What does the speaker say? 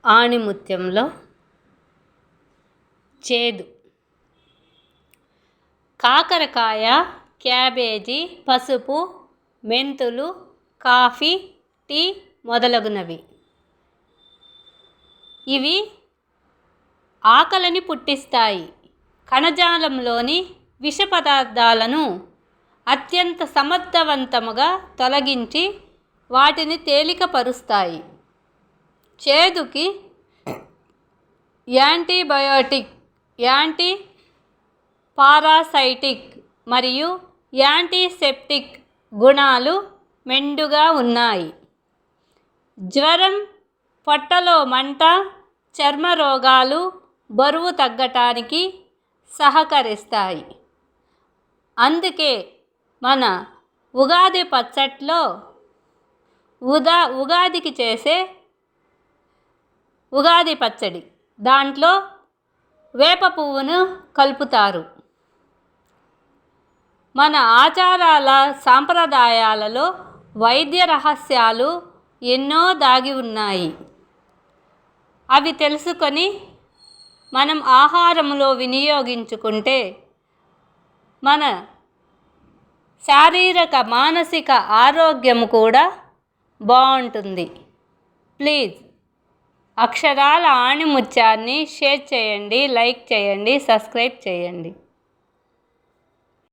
ఆణిముత్యంలో చేదు. కాకరకాయ, క్యాబేజీ, పసుపు, మెంతులు, కాఫీ, టీ మొదలగునవి. ఇవి ఆకలిని పుట్టిస్తాయి. కణజాలంలోని విష పదార్థాలను అత్యంత సమర్థవంతముగా తొలగించి వాటిని తేలికపరుస్తాయి. చేదుకి యాంటీబయోటిక్, యాంటీ పారాసైటిక్ మరియు యాంటీసెప్టిక్ గుణాలు మెండుగా ఉన్నాయి. జ్వరం, పొట్టలో మంట, చర్మ రోగాలు, బరువు తగ్గటానికి సహకరిస్తాయి. అందుకే మన ఉగాది పచ్చట్లో ఉగాదికి చేసే ఉగాది పచ్చడి దాంట్లో వేప పువ్వును కలుపుతారు. మన ఆచారాల సాంప్రదాయాలలో వైద్య రహస్యాలు ఎన్నో దాగి ఉన్నాయి. అవి తెలుసుకొని మనం ఆహారంలో వినియోగించుకుంటే మన శారీరక మానసిక ఆరోగ్యం కూడా బాగుంటుంది. ప్లీజ్ అక్షరాల ఆణిముత్యాన్ని షేర్ చేయండి, లైక్ చేయండి, సబ్స్క్రైబ్ చేయండి.